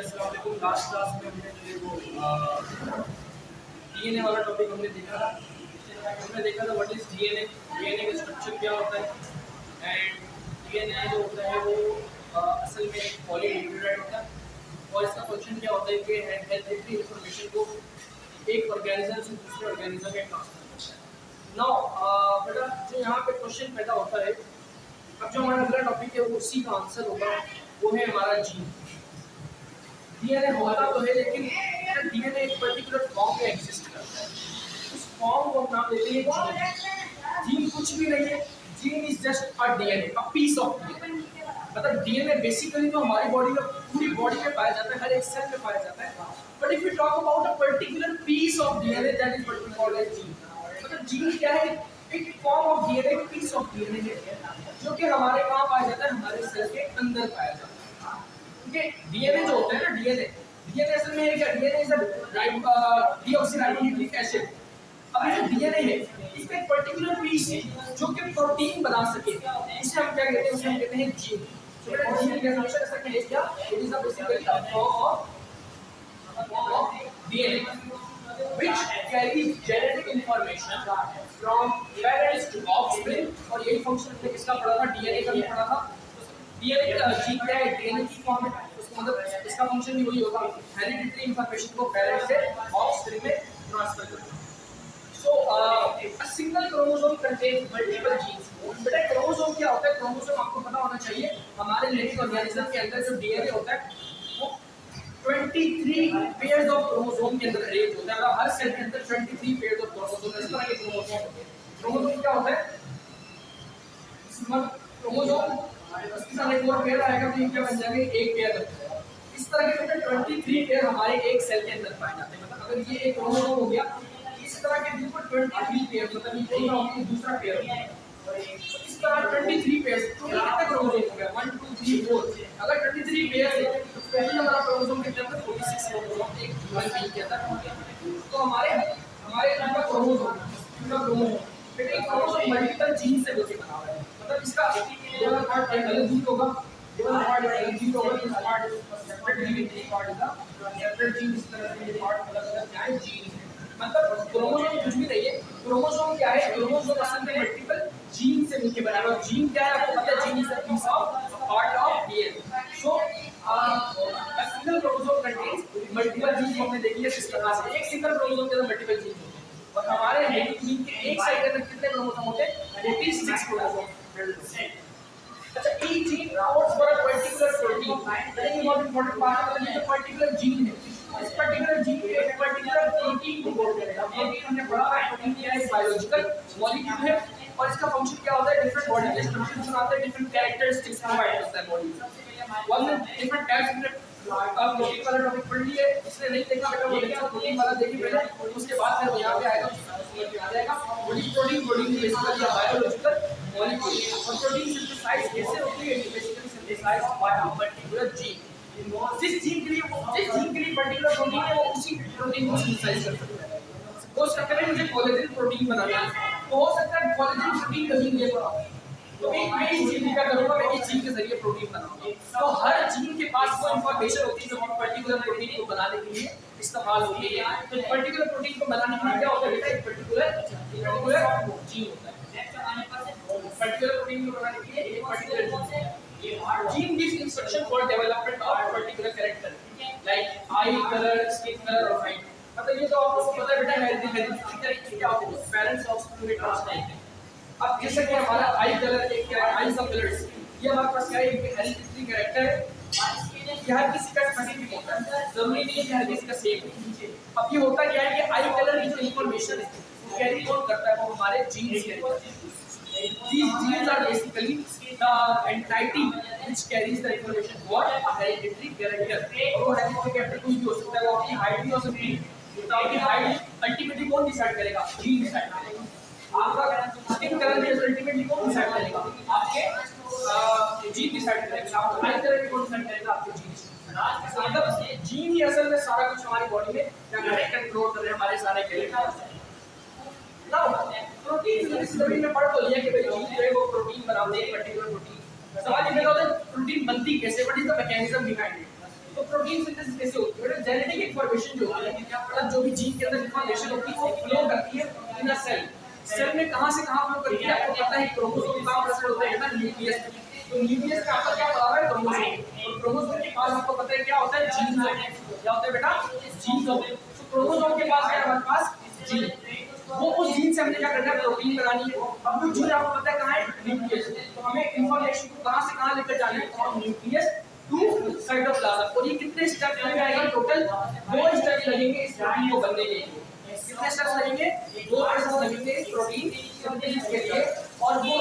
Last class में हमने जो है वो डीएनए वाला टॉपिक हमने देखा था। हमने देखा था व्हाट इज डीएनए, डीएनए का स्ट्रक्चर क्या होता है एंड डीएनए जो होता है वो असल में एक पॉलीन्यूक्लियोटाइड होता है और इसका फंक्शन क्या होता है कि हेल्थ इंफॉर्मेशन को एक ऑर्गेनिज्म से दूसरे ऑर्गेनिज्म में ट्रांसफर करता है। नाउ बेटा जो यहाँ पे क्वेश्चन पैदा होता है, अब जो हमारा अगला टॉपिक है वो उसी का आंसर होगा, वो है हमारा जीन। डीएनए होता तो है लेकिन डीएनए एक पर्टिकुलर फॉर्म में एग्जिस्ट करता है, उस फॉर्म को हम नाम देते हैं जीन। जीन कुछ भी नहीं है, gene is just a DNA, a piece of DNA. मतलब डीएनए बेसिकली तो हमारी बॉडी में, पूरी बॉडी में पाया जाता है, हर एक सेल में पाया जाता है, but if you talk about a particular piece of DNA that is what we call as gene. मतलब जीन क्या है? एक फॉर्म ऑफ डीएनए, एक पीस ऑफ डीएनए है जो कि हमारे कहाँ पाया जाता है? हमारे सेल के अंदर पाया जाता है। डीएनए जो होता है ना, डीएनए असल में क्या? DNA is a deoxyribonucleic acid. अब ये डीएनए है, इसका एक पर्टिकुलर पीस जो कि प्रोटीन बना सके, इसे हम क्या कहते हैं? उसे हम कहते हैं जीन। तो बेटा जीन की डेफिनेशन ऐसा है क्या? It is basically a form of DNA which carries genetic information from parents to offspring। और यही फंक्शन हमने किसका पढ़ा था? डीएनए का भी पढ़ा था। डीएनए का जीन क्या है? डीएनए की फॉर्म है, उसका मतलब इसका फंक्शन भी वही होगा, हेरिडिटरी इंफॉर्मेशन को पेरेंट से ऑफस्प्रिंग में ट्रांसफर करना। So a single chromosome contains multiple genes. बेटा क्रोमोसोम क्या होता है? क्रोमोसोम आपको पता होना चाहिए, हमारे लिविंग ऑर्गेनिज्म के अंदर जो डीएनए होता है वो 23 पेयर्स ऑफ क्रोमोसोम के अंदर अरेंज होता है। मतलब हर सेल के अंदर 23 पेयर्स ऑफ क्रोमोसोम, इस तरह के क्रोमोसोम होते हैं। क्रोमोसोम क्या होता है? क्रोमोसोम इसके साथ एक और पेयर आएगा तो ये क्या बन जाएंगे? एक पेयर बन जाएगा। इस तरह के टोटल 23 पेयर हमारे एक सेल के अंदर पाए जाते हैं। मतलब अगर ये एक क्रोमोसोम हो गया, इस तरह के बिल्कुल 23 पेयर, मतलब ये पूरा होगा दूसरा पेयर होगा। इस तरह 23 पेयर, टोटल कितने क्रोमोसोम हो गया? 1 2 3 4। अगर 23 पेयर है तो पहले नंबर ऑफ क्रोमोसोम के अंदर 46 क्रोमोसोम एक ह्यूमन बीइंग के अंदर होते हैं। तो हमारे हमारे पूरा क्रोमोसोम बेटे क्रोमोसोम मल्टीपल जीन से होके बना हुआ है। मतलब इसका डबल पार्ट अलग जीन होगा, डबल पार्ट अलग जीन होगा, इस पार्ट सेपरेट जीन, इस पार्ट का सेपरेट जीन, इस तरह से ये पार्ट अलग अलग क्या है? जीन है। मतलब क्रोमोसोम कुछ भी नहीं है। क्रोमोसोम क्या है? क्रोमोसोम असल में मल्टीपल जीन से मिलकर बना हुआ है। जीन क्या है आपको पता है? Gene is a piece of part of DNA. So a single chromosome contains multiple gene. हमने देखी है इस तरह से, एक सिंगल क्रोमोसोम के अंदर मल्टीपल जीन होते हैं। और हमारे जीन के एक साइड के अंदर कितने क्रोमोसोम होते हैं? 46 क्रोमोसोम। अच्छा, each gene codes for a particular protein। very important बात है, ये जो पर्टिकुलर जीन है, इस पर्टिकुलर जीन के एक पर्टिकुलर प्रोटीन को कोड करेगा। प्रोटीन हमने पढ़ा है, प्रोटीन क्या है? बायोलॉजिकल मॉलिक्यूल है और इसका फंक्शन क्या होता है? डिफरेंट बॉडी के स्ट्रक्चर बनाते हैं, डिफरेंट कैरेक्टरिस्टिक्स प्रोवाइड करता है बॉडी। वन डिफरेंट टाइप्स आप प्रोटीन वाला टॉपिक पढ़ लिए, इसने नहीं देखा बेटा वो लेक्चर प्रोटीन वाला देखिए पहले, उसके बाद फिर यहाँ पे आएगा, आ जाएगा protein. Protein basically biological molecule और प्रोटीन सिंथेसाइज कैसे होती है? Basically synthesize by a particular gene. जिस जीन के लिए पर्टिकुलर प्रोटीन है वो उसी प्रोटीन को सिंथेसाइज कर सकता है। सपोज करते हैं मुझे कोलेजन प्रोटीन बनाना है, तो हो सकता है कोलेजन प्रोटीन कहीं नहीं पड़ा, तो मैं इस जीन का करूंगा, मैं इस जीन के जरिए प्रोटीन बनाऊंगा। तो हर जीन के पास वो इंफॉर्मेशन होती है जो पर्टिकुलर प्रोटीन को बनाने के लिए इस्तेमाल होती है। तो पर्टिकुलर प्रोटीन को बनाने के लिए क्या होता है बेटा? एक पर्टिकुलर जीन होता है। पर्टिकुलर प्रोटीन को बनाने के लिए एक particular gene gives instruction for development of particular character like I colour, skin colour और हाइट। मतलब ये तो आपको पता है बेटा, हेरिडिटरी क्या होता है? पेरेंट्स ऑफ में ट्रांसफर होते हैं। अब जैसे कि हमारा आई कलर एक क्या है? आईज ऑफ कलर्स, ये हमारे पास क्या है? एक हेरिडिटरी कैरेक्टर है। ये हर किसी का स्पेसिफिक होता है, जरूरी नहीं है कि हर किसी का सेम हो। अब ये होता क्या है कि आई कलर की जो इंफॉर्मेशन है वो कैरी ऑन करता है वो हमारे जीन्स के। These genes are basically the entity which carries the information for a hereditary character। और वो hereditary character कुछ भी हो सकता है, वो आपकी हाइट भी हो सकती है। तो आपकी हाइट अल्टीमेटली कौन डिसाइड करेगा? जीन डिसाइड करेगा। आपका स्किन कलर भी अल्टीमेटली कौन डिसाइड करेगा? आपके जीन डिसाइड करेगा। आपका आई कलर भी कौन डिसाइड करेगा? आपके जीन। मतलब जीन ही असल में सारा कुछ हमारी बॉडी में क्या कर रहे हैं? कंट्रोल कर रहे हैं हमारे सारे कैरेक्टर। नाउ प्रोटीन इस जमीन में पढ़ तो लिया कि भाई जीन जो है वो प्रोटीन बनाते हैं, पर्टिकुलर प्रोटीन। सवाल ये पैदा होता है प्रोटीन बनती कैसे? What is the mechanism behind it? तो प्रोटीन सिंथेसिस कैसे होती है बेटा? जेनेटिक इंफॉर्मेशन जो होती है, मतलब जो भी जीन के अंदर इंफॉर्मेशन होती है वो फ्लो करती है इन अ सेल। सेल में कहां से कहां फ्लो करती है आपको पता है? क्रोमोसोम कहां प्रेजेंट होते हैं ना, न्यूक्लियस में। तो न्यूक्लियस में आपका क्या पड़ा हुआ है? क्रोमोसोम। और क्रोमोसोम के पास आपको पता है क्या होता है? जीन्स होते हैं। क्या होता है बेटा? जीन्स होते हैं। तो क्रोमोसोम के पास है हमारे पास जीन, वो उस जीन से हमने क्या करना है? प्रोटीन बनानी है। अब वो जीन आपको पता है कहां है? न्यूक्लियस। तो हमें इंफॉर्मेशन को कहां से कहां लेकर जाना है? From nucleus to cytoplasm. और ये कितने स्टेप लग जाएगा? टोटल 2 स्टेप लगेंगे इस प्रोटीन को बनने के लिए। कितने स्टेप्स लगेंगे? 2 स्टेप्स लगेंगे इस प्रोटीन सिंथेसिस के लिए। और वो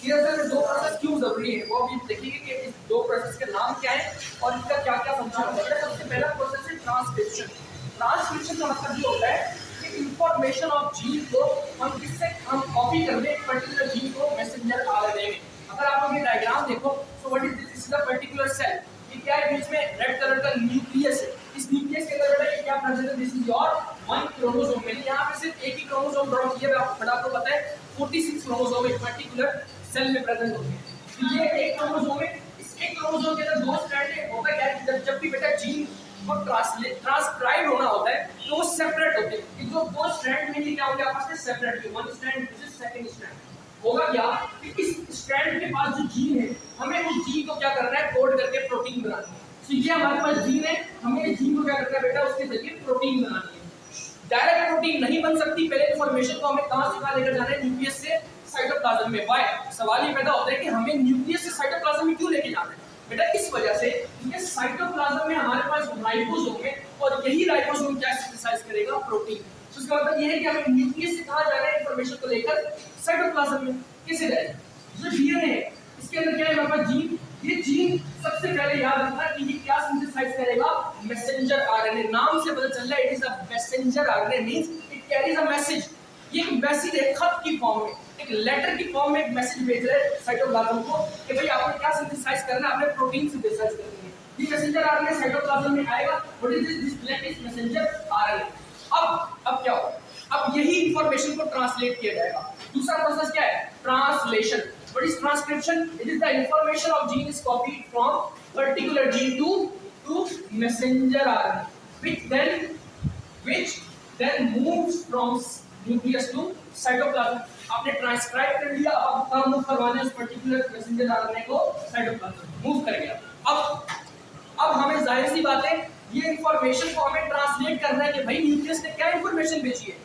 ये अगर 2 प्रोसेस क्यों जरूरी है वो भी देखेंगे कि इस 2 प्रोसेस के नाम क्या है और इनका क्या क्या फंक्शन होता है। सबसे पहला प्रोसेस है ट्रांसक्रिप्शन। ट्रांसक्रिप्शन का मतलब ये होता है कि इंफॉर्मेशन ऑफ जीन को हम किससे हम कॉपी कर दें पर्टिकुलर जीन को मैसेंजर आरएनए में। अगर आप लोग ये डायग्राम देखो, so what is this? Is the particular cell. ये क्या है? बीच में रेड कलर का न्यूक्लियस है। इस न्यूक्लियस के अंदर बेटा ये क्या प्रेजेंट है? This is your 1 chromosome. मैंने यहाँ पे सिर्फ एक ही क्रोमोसोम ड्रॉ किया है, बट आपको पता है 46 क्रोमोसोम एक पर्टिकुलर सेल में प्रेजेंट होते हैं। तो ये एक क्रोमोसोम है। इस एक क्रोमोसोम के अंदर 2 स्ट्रैंड है। होता क्या है? जब भी बेटा जीन को ट्रांसक्राइब होना होता है तो वो सेपरेट होते हैं। ये जो 2 स्ट्रैंड में क्या होंगे आपस में? Separate. One strand this is second strand. होगा क्या कि इस स्ट्रैंड के पास जो जीन है, हमें उस जीन को क्या करना है? कोड करके प्रोटीन बनाना है। तो ये हमारे पास जीन है, हमें इस जीन को क्या करना है बेटा? उसके जरिए प्रोटीन बनानी है। डायरेक्ट प्रोटीन नहीं बन सकती। पहले इंफॉर्मेशन को हमें कहां से कहां लेकर जाना है? न्यूक्लियस से साइटोप्लाज्म में। व्हाई? सवाल ये पैदा होता है कि हमें न्यूक्लियस से साइटोप्लाज्म में क्यों लेके जाना है बेटा? इस वजह से क्योंकि साइटोप्लाज्म में हमारे पास राइबोसोम है और यही राइबोसोम क्या सिंथेसाइज करेगा? प्रोटीन। तो इसका मतलब ये है कि हमें न्यूक्लियस से कहां जाना है इंफॉर्मेशन को लेकर? साइटोप्लाज्म में। कैसे जाएगा? जो डीएनए है इसके अंदर क्या है हमारे पास? जीन। ये जीन सबसे पहले याद रखना कि ये क्या सिंथेसाइज करेगा? Messenger RNA. नाम से पता चल रहा है it is a messenger RNA, means it carries a message. ये एक मैसेज है खत की फॉर्म में, एक लेटर की फॉर्म में एक मैसेज भेज रहा है साइटोप्लाज्म को कि भाई आपको क्या सिंथेसाइज करना है? आपने प्रोटीन सिंथेसाइज करनी है। ये मैसेंजर आरएनए साइटोप्लाज्म में आएगा। What is this? This messenger RNA. अब क्या होगा? अब यही इंफॉर्मेशन को ट्रांसलेट किया जाएगा। दूसरा प्रोसेस क्या है? Translation. What is transcription? It is the information of gene is copied from particular gene to messenger RNA, which then moves from nucleus to cytoplasm. आपने ट्रांसक्राइब कर लिया, अब कहाँ मूव करवाना है? उस पर्टिकुलर मैसेंजर आरएनए को साइटोप्लाज्म मूव कर गया। अब हमें जाहिर सी बात है ये इंफॉर्मेशन को हमें ट्रांसलेट करना है कि भाई न्यूक्लियस ने क्या इंफॉर्मेशन भेजी है।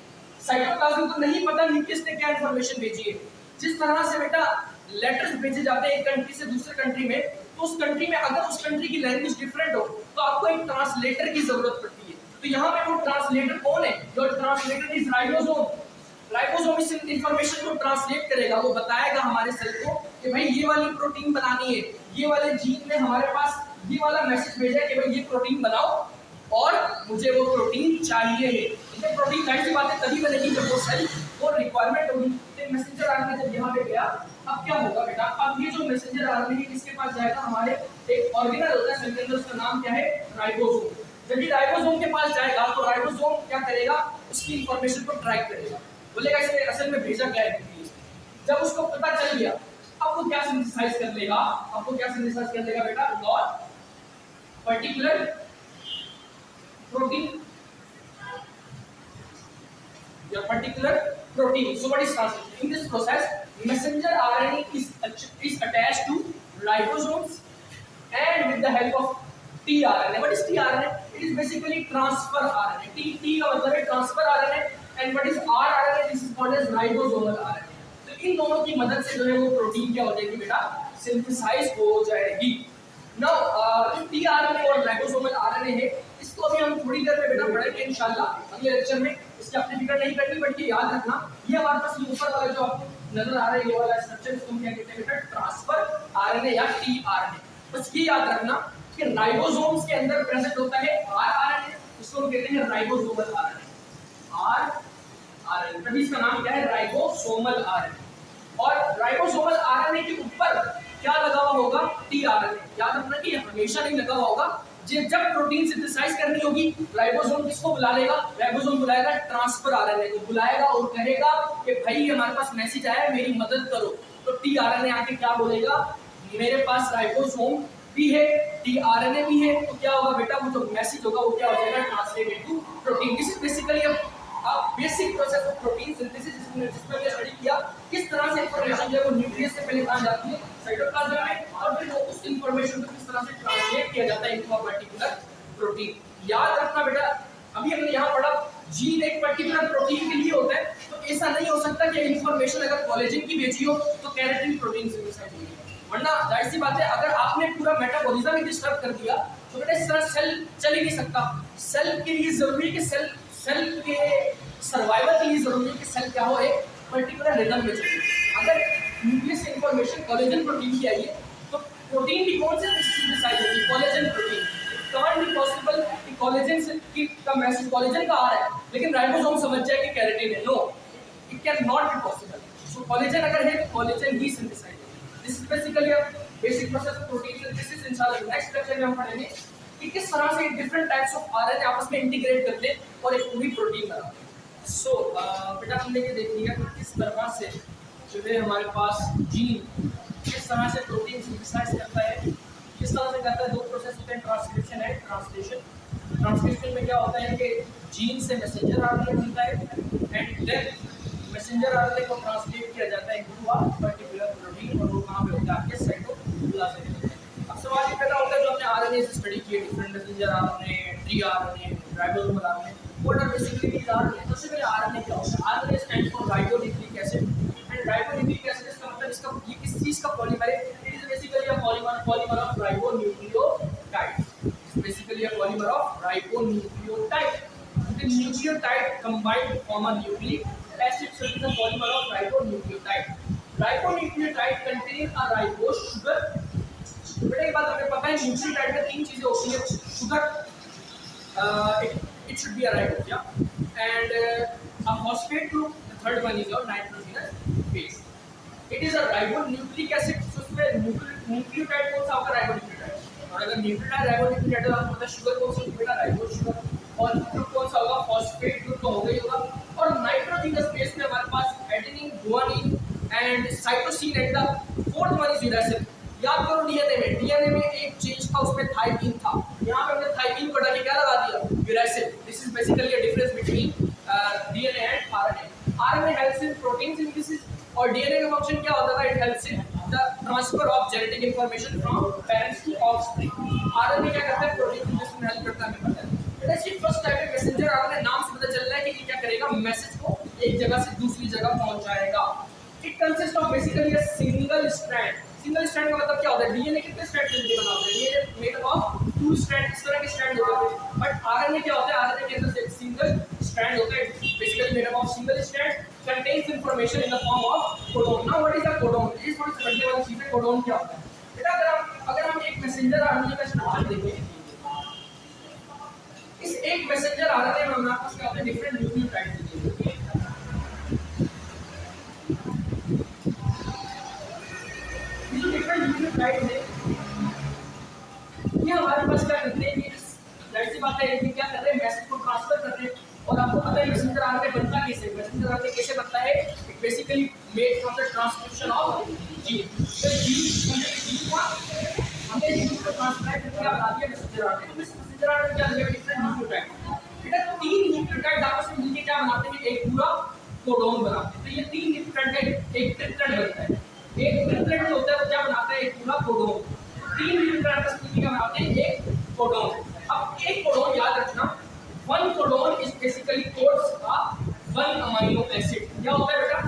साइटोप्लाज्म को नहीं पता न्यूक्लियस ने क्या इंफॉर्मेशन भेजी है। जिस तरह से बेटा लेटर्स भेजे जाते हैं एक कंट्री से दूसरे कंट्री में, तो उस कंट्री में अगर उस कंट्री की लैंग्वेज डिफरेंट हो तो आपको एक ट्रांसलेटर की जरूरत पड़ती है। तो यहाँ पे वो ट्रांसलेटर कौन है? जो ट्रांसलेटर इज राइबोसोम। राइबोसोम इस इंफॉर्मेशन को ट्रांसलेट करेगा। वो बताएगा हमारे सेल को कि भाई ये वाली प्रोटीन बनानी है, ये वाले जीन में हमारे पास ये वाला मैसेज भेजा है कि भाई ये प्रोटीन बनाओ और मुझे वो प्रोटीन चाहिए है। ये प्रोटीन जाहिर सी बात है तभी बनेगी जब वो सेल वो रिक्वायरमेंट होगी। मैसेंजर आरएनए जब यहाँ पे गया, अब क्या होगा बेटा? अब ये जो मैसेंजर आरएनए किसके पास जाएगा? हमारे एक ऑर्गेनल होता है सेल के अंदर, उसका नाम क्या है? राइबोसोम। जब ये राइबोसोम के पास जाएगा तो राइबोसोम क्या करेगा? उसकी इंफॉर्मेशन को ट्रैक करेगा, बोलेगा इसने असल में भेजा क्या है। जब उसको पता चल गया अब वो क्या सिंथेसाइज कर लेगा? आपको क्या सिंथेसाइज कर लेगा बेटा? नॉट पर्टिकुलर प्रोटीन या particular protein. So what is translation? In this process, messenger RNA is attached to ribosomes and with the help of tRNA. What is tRNA? It is basically transfer RNA. T का मतलब है transfer RNA and what is rRNA? This is called as ribosomal RNA. तो इन दोनों की मदद से जो है वो प्रोटीन क्या हो जाएगी बेटा? सिंथेसाइज हो जाएगी। Now tRNA और ribosomal RNA है, इसको अभी हम थोड़ी देर में बेटा पढ़ेंगे इंशाल्लाह अगले लेक्चर में। इसकी अपनी फिक्र नहीं करनी, बट ये याद रखना ये हमारे पास ये ऊपर वाला जो आपको नजर आ रहा है ये वाला स्ट्रक्चर, इसको हम क्या कहते हैं बेटा? ट्रांसफर आरएनए या टीआरएनए। बस ये याद रखना कि राइबोसोम्स के अंदर प्रेजेंट होता है आरआरएनए, इसको हम कहते हैं राइबोसोमल आरएनए। आरआरएनए तभी इसका नाम क्या है? Ribosomal RNA. और राइबोसोमल आरएनए के ऊपर क्या लगा हुआ होगा? टीआरएनए। याद रखना कि हमेशा नहीं लगा हुआ होगा। जब प्रोटीन सिंथेसाइज करनी होगी राइबोसोम किसको बुला लेगा? राइबोसोम बुलाएगा ट्रांसफर आरएनए को, बुलाएगा और कहेगा कि भाई हमारे पास मैसेज आया है मेरी मदद करो। तो टीआरएनए आके क्या बोलेगा? मेरे पास राइबोसोम भी है, tRNA भी है, तो क्या होगा बेटा, वो जो मैसेज होगा वो क्या हो जाएगा, translate into protein. This is basically a basic process of protein synthesis, जिसमें हमने स्टडी किया किस तरह से इंफॉर्मेशन जो है वो न्यूक्लियस से पहले कहाँ जाती है, साइटोप्लाज्म में, और फिर वो उस इंफॉर्मेशन को किस तरह से ट्रांसलेट किया जाता है इनटू अ पर्टिकुलर प्रोटीन। याद रखना बेटा, अभी हमने यहाँ पढ़ा जीन एक पर्टिकुलर प्रोटीन के लिए होता है, तो ऐसा नहीं हो सकता कि इंफॉर्मेशन अगर कोलेजन की भेजी हो तो केराटिन प्रोटीन से मिसाइड होगी, वरना जाहिर सी बात है अगर आपने पूरा मेटाबॉलिज्म ही डिस्टर्ब कर दिया तो बेटा इस तरह सेल चल ही नहीं सकता। सेल के लिए जरूरी है कि सेल के सर्वाइवल के लिए जरूरी है कि सेल क्या हो, एक पर्टिकुलर रिदम में चले। अगर न्यूक्लियस से इंफॉर्मेशन कोलेजन प्रोटीन की आई है तो प्रोटीन भी कौन से सिंथेसाइज होगी, collagen protein. Can't be possible कि कोलेजन से का मैसेज कोलेजन का आ रहा है लेकिन राइबोसोम समझ जाए कि केराटिन है, no, it can not be possible. So collagen अगर है तो कोलेजन ही synthesize. This is basically a basic process of protein synthesis. इंशाल्लाह नेक्स्ट लेक्चर में हम पढ़ेंगे कि किस तरह से डिफरेंट टाइप्स ऑफ आरएनए आपस में इंटीग्रेट करते हैं और एक पूरी प्रोटीन बनाते हैं। सो बेटा हमने ये देख लिया कि किस तरह से जो है हमारे पास जीन किस तरह से प्रोटीन सिंथेसाइज करता है, किस तरह से करता है। दो प्रोसेस होते हैं, ट्रांसक्रिप्शन एंड ट्रांसलेशन। ट्रांसक्रिप्शन में क्या होता है कि जीन से मैसेंजर आरएनए बनता है एंड देन मैसेंजर आरएनए को ट्रांसलेट किया जाता है इनटू अ पर्टिकुलर प्रोटीन, और वो कहाँ पे होता है, आपके साइटोप्लाज्म में। अब सवाल ये पैदा होता है, जो हमने आरएनए से स्टडी किए, different messenger RNA, tRNA, ribosomal RNA, what are basically these RNA. सबसे पहले आरएनए क्या होता है, RNA stands for ribonucleic acid, and ribonucleic acid इसका मतलब इसका ये किस चीज का पॉलीमर है, it is basically a polymer of ribonucleotide, basically a polymer of ribonucleotide. The nucleotide combined to form a nucleic acid, so it is a polymer of ribonucleotide. Ribonucleotide contains a ribose sugar. बेटा एक बात हमें पता है, nucleotide में तीन चीजें होती है, sugar, it should be a ribose, yeah, and a phosphate group. The third one is your nitrogenous base. It is a ribonucleic acid. So उसमें न्यूक्लियोटाइड कौन सा होगा, राइबोन्यूक्लियोटाइड, और अगर न्यूक्लियोटाइड राइबोन्यूक्लियोटाइड आपको पता है शुगर कौन सा होगा, राइबोस शुगर, और ग्रुप कौन सा होगा, फॉस्फेट ग्रुप तो होगा ही होगा। और नाइट्रोजनस बेस में हमारे पास adenine, guanine and cytosine and the fourth one is uracil. याद करो डीएनए में एक चेंज था, उसमें थाइमिन था, यहाँ पे हमने थाइमिन को डाल के क्या लगा दिया, uracil. This is basically a difference between DNA and RNA. RNA helps in protein synthesis और डीएनए का फंक्शन क्या होता था, it helps in the transfer of genetic information from parents to offspring. RNA क्या करता है, प्रोटीन सिंथेसिस में help करता है, हमें पता है। इसकी फर्स्ट टाइप है मैसेंजर आरएनए, नाम से पता चल रहा है कि ये क्या करेगा, मैसेज को एक जगह से दूसरी जगह पहुंचाएगा। It consist of basically a single strand. Single strand का मतलब क्या होता है, डीएनए कितने स्ट्रैंड मिलके बना होते हैं, ये made up of two strand, इस तरह के स्ट्रैंड होते हैं। बट आरएनए क्या होता है, आरएनए के अंदर से एक सिंगल स्ट्रैंड होता है, basically made up of single strand, contains information in the form of codon. Now what is the codon, इस थोड़ी समझने वाली चीज है, कोडोन क्या होता है। बेटा अगर हम एक मैसेंजर आरएनए का स्ट्रक्चर देखें, इस एक मैसेंजर आरएनए में हमारे पास क्या होता है, डिफरेंट न्यूक्लियोटाइड होते हैं। ये जो डिफरेंट न्यूक्लियोटाइड है ये हमारे पास क्या करते हैं, जाहिर सी बात है ये क्या कर रहे हैं, मैसेज को ट्रांसफर कर रहे हैं। और आपको पता है मैसेंजर आरएनए बनता कैसे, मैसेंजर आरएनए कैसे बनता है, it basically made from the transcription of gene. तो जीन का हमने जीन को ट्रांसक्राइब करके बना दिया मैसेंजर आरएनए। तो मैसेंजर आरएनए क्या है, डिफरेंट न्यूक्लियोटाइड। बेटा तीन न्यूक्लियोटाइड आपस में मिलकर क्या बनाते हैं, एक पूरा कोडोन बनाते हैं। तो ये तीन न्यूक्लियोटाइड का एक ट्रिपलेट बनता है। एक ट्रिपलेट जो होता है वो क्या बनाता है, एक पूरा कोडोन। तीन न्यूक्लियोटाइड आपस में मिलकर बनाते हैं एक कोडोन। अब एक कोडोन याद रखना, one codon is basically codes का वन अमीनो एसिड। क्या होता है बेटा,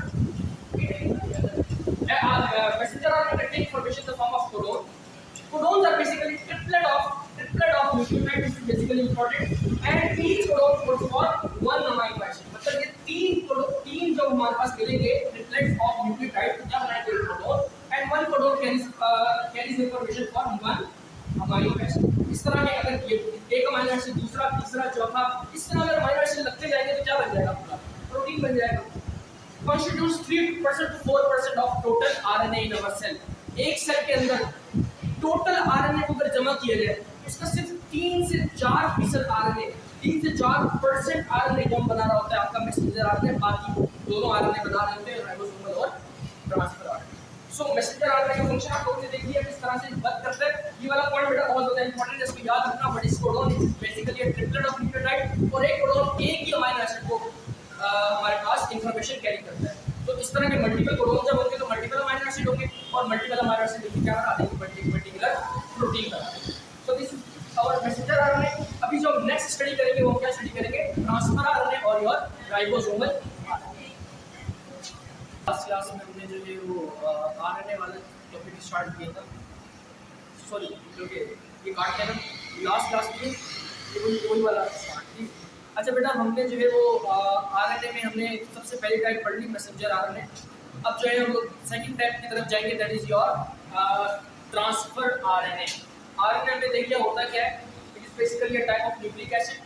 messenger RNA contain information in the form of codon. Codons are basically triplet of nucleotide, which is basically important, and each codon codes for one amino acid. मतलब ये तीन जो हमारे पास मिलेंगे triplets of nucleotide, तो क्या बनाएंगे एक codon, and one codon carries information for one amino acid. इस तरह के अगर ये एक अमीनो एसिड दूसरा तीसरा चौथा इस तरह अगर अमीनो एसिड लगते जाएंगे तो क्या बन जाएगा, पूरा प्रोटीन बन जाएगा। Constitutes 3% to 4% of total RNA in our cell. एक सेल के अंदर टोटल आरएनए को अगर जमा किया जाए उसका सिर्फ 3 से 4% आरएनए, 3 से 4% आरएनए जो बना रहा होता है आपका मैसेंजर आरएनए, बाकी दोनों आरएनए बना रहे होते हैं राइबोसोमल और ट्रांसफर आरएनए। सो मैसेंजर आरएनए का फंक्शन आप लोगों ने देख लिया किस तरह से वर्क करता है। ये वाला पॉइंट बेटा बहुत ज्यादा इंपॉर्टेंट है, इसको याद रखना। What is codon? It is basically a triplet of nucleotide, और एक कोडोन एक ही अमीनो एसिड को हमारे पास इंफॉर्मेशन कैरी करता है। तो इस तरह के मल्टीपल कोडोन जब होंगे तो मल्टीपल अमीनो एसिड होंगे, और मल्टीपल अमीनो एसिड क्या बना देंगे? पर्टिकुलर प्रोटीन बना देंगे। So this is our messenger RNA. अभी जो नेक्स्ट स्टडी करेंगे वो क्या स्टडी करेंगे? ट्रांसफर आरएनए और your ribosomal RNA. Last class में हमने जो है वो आरएनए वाला टॉपिक स्टार्ट किया था, सॉरी क्योंकि ये काट लेना, लास्ट क्लास में ये वही वाला स्टार्ट की। अच्छा बेटा, हमने जो है वो आरएनए में हमने सबसे पहली टाइप पढ़ ली मैसेंजर आरएनए। अब जो है हम लोग सेकंड टाइप की तरफ जाएंगे, that is your transfer RNA. RNA में देखिए होता क्या है, it is basically a type of nucleic acid.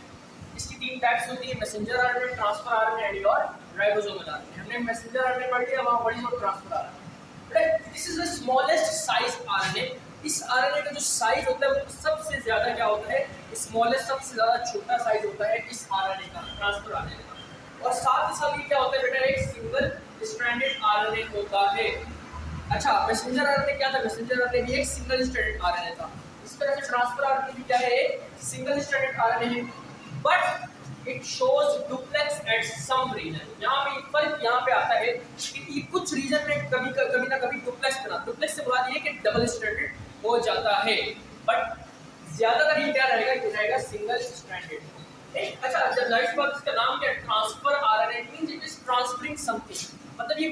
इसकी तीन टाइप्स होती है, messenger RNA, transfer RNA and your ribosomal RNA. हमने मैसेंजर आरएनए पढ़ लिया, वहां what is your transfer RNA. This is the smallest size RNA. इस आरएनए का जो साइज होता है वो सबसे ज्यादा क्या होता है? स्मॉलेस्ट, सबसे ज्यादा छोटा साइज होता है इस आरएनए का, ट्रांसफर आरएनए का। और साथ ही साथ ये क्या होता है बेटा? एक सिंगल स्ट्रैंडेड आरएनए होता है। अच्छा, मैसेंजर आरएनए क्या था? मैसेंजर आरएनए भी एक सिंगल स्ट्रैंडेड आरएनए था। इस तरह से ट्रांसफर आरएनए भी क्या है? एक सिंगल स्ट्रैंडेड आरएनए है, but it shows duplex at some region. यहाँ पे फर्क यहाँ पे आता है कि कुछ रीजन में कभी ना कभी डुप्लेक्स बना, डुप्लेक्स से बुला दिए कि डबल स्ट्रैंडेड हो जाता है, बट ज्यादातर ये क्या रहेगा? ये रहेगा सिंगल स्ट्रैंडेड। अच्छा, जब लाइफ बात, इसका नाम क्या है? Transfer RNA means it is transferring something, मतलब ये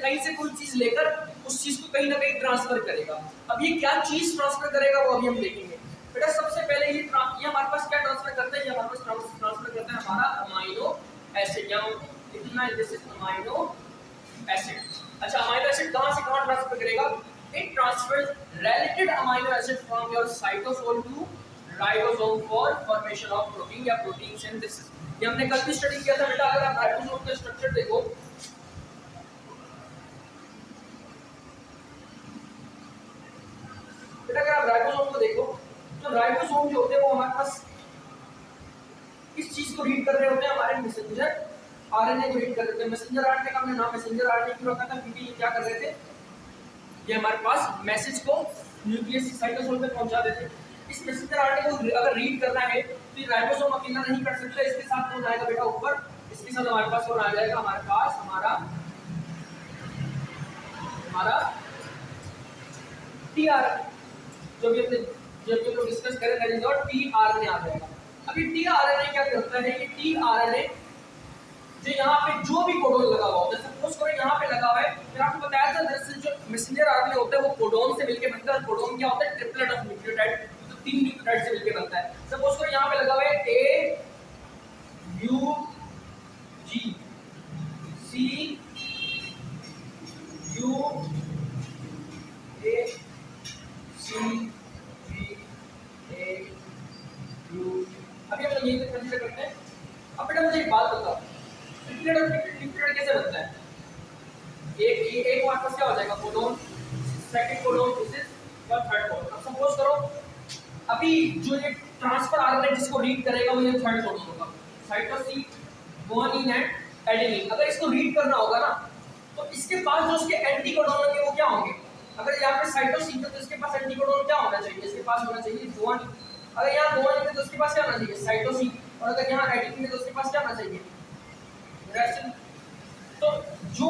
कहीं से कोई चीज लेकर उस चीज को कहीं ना कहीं ट्रांसफर करेगा। अब ये क्या चीज ट्रांसफर करेगा वो अभी हम देखेंगे। बेटा सबसे पहले ये हमारे पास क्या ट्रांसफर करता है? ये हमारे पास ट्रांसफर करता है हमारा अमाइनो एसिड, या इतना दिस इज अमाइनो एसिड। अच्छा, अमाइनो एसिड कहां से कहां ट्रांसफर करेगा? It transfers related amino acid from your cytosol to ribosome for formation of protein या protein synthesis। ये हमने कल भी स्टडी किया था बेटा। अगर आप राइबोसोम का स्ट्रक्चर देखो, बेटा अगर आप राइबोसोम को देखो तो राइबोसोम जो होते हैं वो हमारे पास किस चीज को रीड कर रहे होते हैं? हमारे मैसेंजर आरएनए को रीड कर रहे होते हैं। मैसेंजर आरएनए का हमने नाम मैसेंजर आरएनए क्यों रखा था? क्योंकि ये क्या कर रहे थे? ये हमारे पास मैसेज को न्यूक्लियस साइटोसोल पे पहुंचा देते। इस मैसेंजर आरएनए को अगर रीड करना है तो ये राइबोसोम अकेला नहीं कर सकता, इसके साथ कौन आएगा बेटा ऊपर? इसके साथ हमारे पास कौन आ जाएगा? हमारे पास हमारा टीआरएनए, जो भी हम लोग डिस्कस करें, दैट इज व्हाट टीआरएनए आ जाएगा। अब ये टीआरएनए क्या करता है? ये टीआरएनए जो यहाँ पे जो भी कोडोन लगा हुआ होता है, सपोज करो यहाँ पे लगा हुआ है, फिर आपको बताया था दरअसल जो मैसेंजर आरएनए होता है वो कोडोन से मिलकर बनता है। कोडोन क्या होता है? ट्रिपलेट ऑफ न्यूक्लियोटाइड, तो तीन न्यूक्लियोटाइड से मिलकर बनता है। सपोज करो यहाँ पे लगा हुआ है A U G C U A C B A U. अभी हम लोग यही कंसीडर करते हैं। अब बेटा मुझे एक बात बताओ, न्यूक्लियोटाइड कैसे बनता है? एक हमारे पास क्या हो जाएगा? Codon, second codon, this is your third codon. अब सपोज करो अभी जो ये ट्रांसफर आरएनए जिसको रीड करेगा वो ये थर्ड कोडोन होगा, साइटोसिन, गुआनिन एंड एडेनिन। अगर इसको रीड करना होगा ना तो इसके पास जो उसके एंटी कोडोन होंगे वो क्या होंगे? अगर यहाँ पे साइटोसिन है तो इसके पास एंटी कोडोन क्या होना चाहिए? इसके पास होना चाहिए गुआनिन। अगर यहाँ गुआनिन है तो उसके पास क्या होना चाहिए? साइटोसिन। और अगर यहाँ एडेनिन है तो उसके पास क्या होना चाहिए? तो जो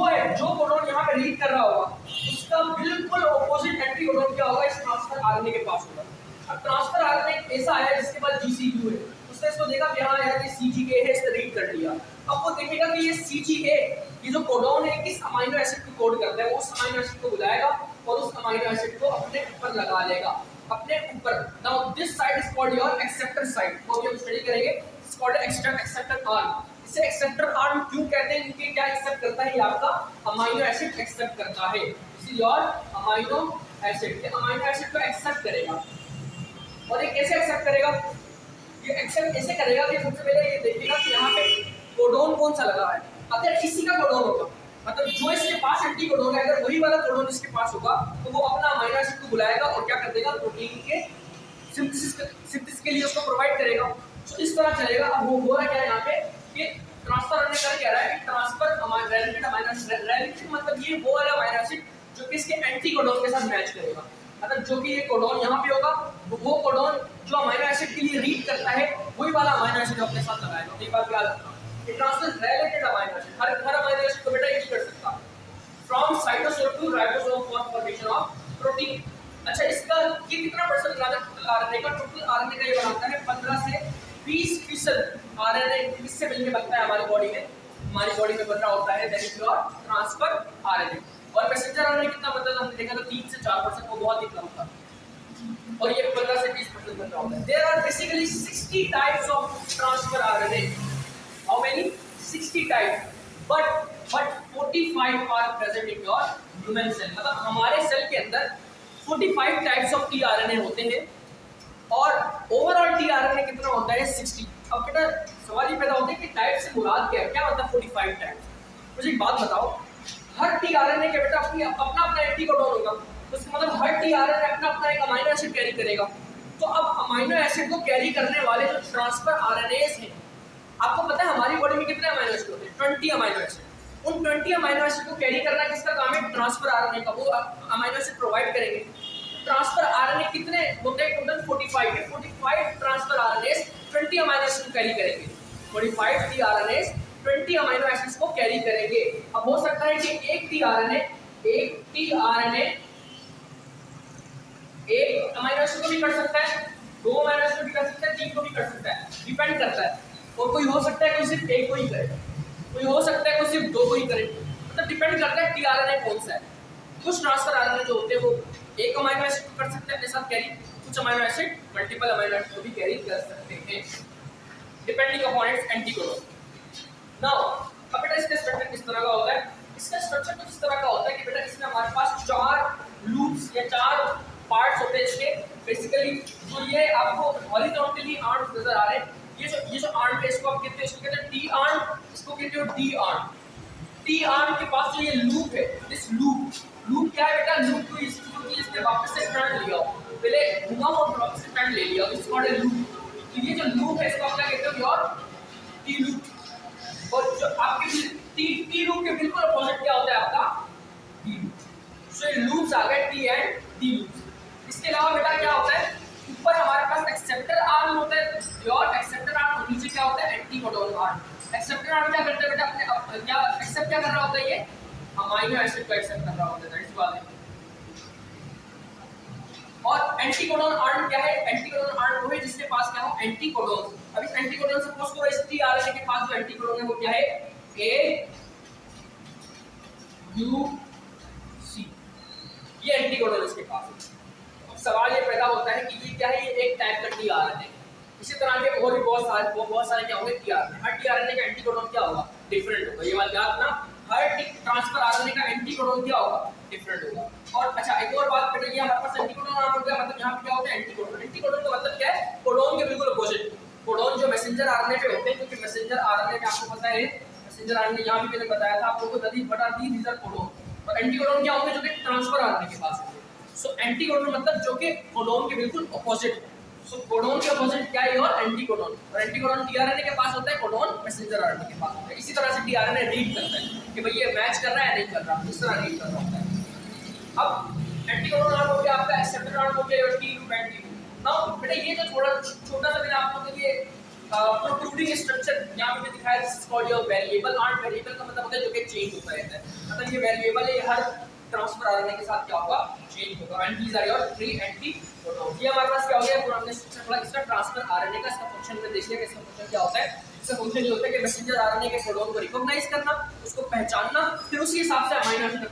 कोडोन यहाँ पे रीड कर रहा होगा उसका बिल्कुल ऑपोजिट एंटी कोडोन क्या होगा? इस ट्रांसफर आरएनए के पास होगा। अब ट्रांसफर आरएनए ऐसा है जिसके पास जीसीक्यू है, उसने इसको देखा कि यहाँ यार ये सीजीके है, इसने रीड कर लिया। अब वो देखेगा कि ये सीजीके, ये जो कोडोन है किस अमीनो एसिड को कोड करता है, वो उस अमीनो एसिड को बुलाएगा और उस अमीनो एसिड को अपने ऊपर लगा लेगा, अपने ऊपर। Now this side is called your acceptor side, वो भी हम स्टडी करेंगे। It's called acceptor arm. इसे एक्सेप्टर आर्म क्यों कहते हैं? क्योंकि क्या एक्सेप्ट करता है? ये आपका अमीनो एसिड एक्सेप्ट करता है। This is your amino acid. ये अमीनो एसिड को एक्सेप्ट करेगा। और ये कैसे एक्सेप्ट करेगा? ये एक्सेप्ट ऐसे करेगा कि सबसे पहले ये देखेगा कि यहाँ पे कोडोन कौन सा लगा है। अगर इसी का कोडोन होगा, मतलब जो इसके पास एंटी कोडोन है, अगर वही वाला कोडोन इसके पास होगा तो वो अपना अमीनो एसिड को बुलाएगा और क्या कर देगा? प्रोटीन के सिंथेसिस के लिए उसको प्रोवाइड करेगा। तो इस तरह चलेगा। अब वो हो रहा क्या है यहाँ पे कि ट्रांसफर करने का क्या रहा है कि transfer related amino acid, related मतलब ये वो वाला अमीनो एसिड जो कि इसके एंटी कोडोन के साथ मैच करेगा। मतलब जो कि ये कोडोन यहाँ पे होगा, वो कोडोन जो अमीनो एसिड के लिए रीड करता है वही वाला अमीनो एसिड अपने साथ लगाएगा। एक बात याद रखना, ये ट्रांसफर रिलेटेड अमीनो एसिड, हर अमीनो एसिड को बेटा यूज कर सकता है from cytosol to ribosome for formation of protein. अच्छा, इसका ये कितना परसेंट आरएनए का, टोटल आरएनए का ये बनाता है 15 से 20% आरएनए किससे मिलके बनता है हमारी बॉडी में, हमारी बॉडी में बन रहा होता है that is your transfer RNA. और मैसेंजर आरएनए कितना बनता है हमने देखा था 3 से 4%, वो बहुत ही कम था, और ये 15 से 20% बन रहा होता है। There are basically 60 types of transfer RNA. How many? 60 types, but 45 are present in your human cell. मतलब हमारे सेल के अंदर 45 टाइप्स ऑफ टीआरएनए होते हैं और ओवरऑल टीआरएनए कितना होता है 60। अब बेटा सवाल ये पैदा होता है कि टाइप से मुराद क्या है, क्या मतलब 45 टाइप्स। मुझे एक बात बताओ, हर टीआरएनए के बेटा अपना एंटी कोडोन होगा, तो इसका मतलब हर टीआरएनए अपना एक अमीनो एसिड कैरी करेगा। तो अब अमीनो एसिड को कैरी करने वाले जो ट्रांसफर आरएनएस हैं, आपको पता है हमारी बॉडी में कितने अमीनो एसिड होते हैं? 20 अमीनो एसिड। उन 20 अमीनो एसिड को कैरी करना किसका काम है? ट्रांसफर आरएनए का। वो अमीनो एसिड प्रोवाइड करेंगे। ट्रांसफर आरएनए कितने होते हैं? टोटल 45 है। 45 ट्रांसफर आरएनएस 20 अमीनो एसिड को कैरी करेंगे। 45 टीआरएनएस 20 अमीनो एसिड्स को कैरी करेंगे। अब हो सकता है कि एक टीआरएनए एक अमीनो एसिड को भी कर सकता है, 2 अमीनो एसिड को भी कर सकता है, 3 को भी कर सकता है, डिपेंड करता है। और कोई हो सकता है कोई सिर्फ एक को ही करे, कोई हो सकता है कोई सिर्फ 2 को ही करे, मतलब डिपेंड करता है टीआरएनए कौन सा है। कुछ ट्रांसफर आरएनए जो होते हैं वो एक अमीनो एसिड को कर सकते हैं अपने साथ कैरी, कुछ amino acid multiple amino acid को भी कैरी कर सकते हैं depending upon its anti codon. Now अब बेटा इसका स्ट्रक्चर किस तरह का होता है? इसका स्ट्रक्चर कुछ इस तरह का होता है कि बेटा इसमें हमारे पास 4 लूप्स या 4 पार्ट्स होते हैं इसके। बेसिकली जो ये आपको हॉरिजॉन्टली आर्म्स नजर आ रहे हैं, ये जो आर्म है इसको आप कहते हैं, इसको कहते हैं टी आर्म, इसको कहते हो डी आर्म। टी आर्म के पास जो ये लूप है, दिस लूप क्या है बेटा? लूप को इसने वापस से टर्न लिया, पहले घुमा और वापस से टर्न ले लिया, इसको कॉल्ड है लूप। तो ये जो लूप है इसको आप क्या कहते हो? Your T loop. और जो आपके टी लूप के बिल्कुल अपोजिट क्या होता है? आपका डी लूप। सो ये लूप्स आ गए टी एंड डी लूप। इसके अलावा बेटा क्या होता है? ऊपर हमारे पास एक्सेप्टर आर्म होता है, योर एक्सेप्टर आर्म, और नीचे क्या होता है? Anti codon arm. Acceptor arm क्या करता है बेटा? अपने क्या एक्सेप्ट क्या कर रहा होता है? ये अमीनो एसिड को एक्सेप्ट कर रहा होता है, दैट इज व्हाई। और एंटी कोडोन आर्म क्या है? एंटी कोडोन आर्म वो है जिसके पास क्या हो? Anti codon. अब इस एंटी कोडोन से सपोज करो इस टीआरएनए के पास जो एंटी कोडोन है वो क्या है? ए यू सी, ये एंटी कोडोन इसके पास है। अब सवाल ये पैदा होता है कि ये क्या है? ये एक टाइप का टीआरएनए। इसी तरह के और भी बहुत सारे क्या होंगे? टीआरएनए। हर टीआरएनए का एंटी कोडोन क्या होगा? डिफरेंट होगा। ये बात याद रखना, हर ट्रांसफर आरएनए का एंटी कोडोन क्या होगा? डिफरेंट होगा। और अच्छा एक और बात बेटा, ये हमारे पास एंटी कोडोन आर्म हो गया, मतलब यहाँ पे क्या होता है? Anti codon. एंटी कोडोन का मतलब क्या है? कोडोन के बिल्कुल अपोजिट। कोडोन जो मैसेंजर आरएनए पे होते हैं, क्योंकि मैसेंजर आरएनए में आपको पता है, मैसेंजर आरएनए यहाँ भी मैंने बताया था आप लोगों को, दीज आर कोडोन। और एंटी कोडोन क्या होंगे? जो कि ट्रांसफर आरएनए के पास होते हैं। सो एंटी कोडोन मतलब जो कि कोडोन के बिल्कुल अपोजिट है। सो कोडोन के अपोजिट क्या है? और एंटी कोडोन। और एंटी कोडोन टीआरएनए के पास होता है, कोडोन मैसेंजर आरएनए के पास होता है। इसी तरह से टीआरएनए रीड करता है कि भाई ये मैच कर रहा है या नहीं कर रहा, इस तरह रीड कर रहा होता है। अब एंटी कोडोन आर्म हो गया आपका, एक्सेप्टर आर्म हो गया, और T loop and T loop. Now बेटा ये जो छोटा सा मैंने आप लोगों के लिए प्रोट्रूडिंग स्ट्रक्चर यहाँ पे दिखाया, this is called your variable arm. Variable का मतलब होता है जो कि चेंज होता रहता है, मतलब ये वेरिएबल है, हर ट्रांसफर आरएनए के साथ क्या होगा? चेंज होगा। And these are your 3 anticodon. ये हमारे पास क्या हो गया? पूरा हमने स्ट्रक्चर पढ़ा इसका ट्रांसफर आरएनए का। इसका फंक्शन में देख लिया कि इसका फंक्शन क्या होता है। इसका फंक्शन ये होता है कि मैसेंजर आरएनए के कोडोन को रिकॉग्नाइज करना, उसको पहचानना, फिर उसी हिसाब से अमीनो एसिड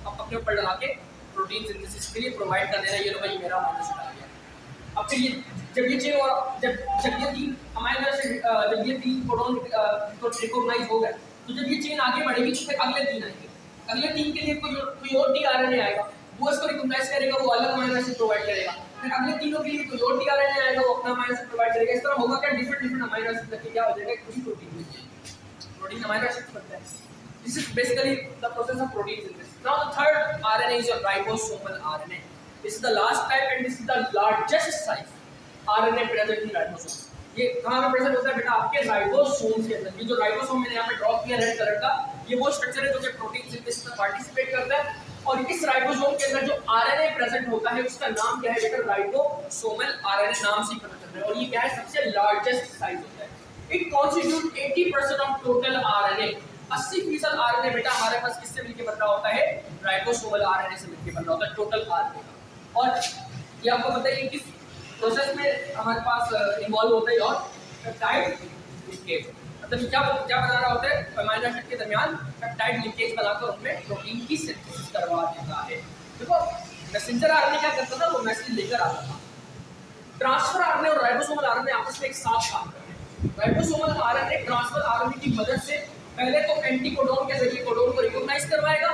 अपने ऊपर लगा के प्रोटीन सिंथेसिस के लिए प्रोवाइड कर देना। ये लो भाई मेरा अमीनो एसिड आ गया। अब फिर ये जब ये चेन और जब ये 3 अमीनो एसिड जब ये 3 कोडोन को रिकॉग्नाइज हो गए, तो जब ये चेन आगे बढ़ेगी तो फिर अगले 3 आएंगे। अगले 3 के लिए कोई और टीआरएनए आएगा, वो इसको रिकॉग्नाइज करेगा, वो अलग अमीनो एसिड प्रोवाइड करेगा। फिर अगले तीनों के लिए कोई और टीआरएनए आएगा, वो अपना अमीनो एसिड प्रोवाइड करेगा। इस तरह होगा क्या? डिफरेंट अमीनो एसिड तक क्या हो जाएगा? पूरी प्रोटीन बन जाएगी। प्रोटीन अमीनो एसिड बनता है। This is basically the process of protein synthesis. Now the third RNA is your ribosomal RNA. This is the last type and this is the largest size RNA present in ribosomes. ये कहाँ पे present होता है बेटा? आपके ribosome के अंदर। ये जो राइबोसोम मैंने यहाँ पे ड्रॉ किया रेड कलर का, ये वो स्ट्रक्चर है जो कि प्रोटीन सिंथेसिस में पार्टिसिपेट करता है। और इस राइबोसोम के अंदर जो आरएनए प्रेजेंट होता है उसका नाम क्या है बेटा, राइबोसोमल आरएनए नाम से पता चल रहा है। और ये क्या है, सबसे लार्जेस्ट साइज होता है। It constitute 80% of total RNA. 80% RNA बेटा हमारे पास किससे मिलकर बन रहा होता है, राइबोसोमल आरएनए से मिलकर बन रहा होता है टोटल आरएनए का। और ये आपको पता है किस प्रोसेस में हमारे पास इन्वॉल्व होता है, और पेप्टाइड लिंकेज। मतलब क्या क्या बना रहा होता है, अमीनो एसिड के दरमियान पेप्टाइड लिंकेज बनाकर उनमें प्रोटीन की सिंथेसिस करवा देता है। देखो मैसेंजर आरएनए क्या करता था, वो मैसेज लेकर आता था। ट्रांसफर आरएनए और राइबोसोमल आरएनए आपस में एक साथ काम करते हैं। राइबोसोमल आरएनए ट्रांसफर आरएनए की मदद से पहले तो एंटीकोडोन के जरिए कोडोन को रिकॉग्नाइज करवाएगा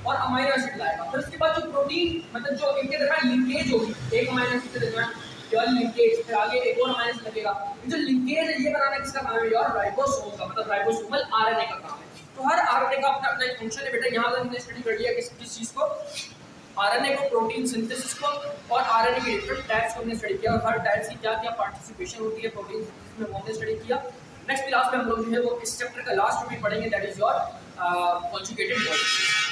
और अमीनो एसिड लाएगा। फिर उसके बाद जो प्रोटीन मतलब जो इनके दरमियान लिंकेज होगी, एक अमीनो एसिड के दरमियान डबल लिंकेज, फिर आगे एक और अमीनो एसिड लगेगा। जो लिंकेज है ये बनाना किसका काम है यार, राइबोसोम का, मतलब राइबोसोमल आरएनए का काम है। तो हर आरएनए का अपना अपना एक फंक्शन है बेटा। यहाँ हमने स्टडी कर लिया किस चीज को, आरएनए को, प्रोटीन सिंथेसिस को, और आरएनए के डिफरेंट टाइप्स को हमने स्टडी किया, और हर टाइप की क्या क्या पार्टिसिपेशन होती है प्रोटीन सिंथेसिस में, वो हमने स्टडी किया। नेक्स्ट क्लास में हम लोग जो है वो इस चैप्टर का लास्ट टॉपिक पढ़ेंगे, that is your conjugated bond.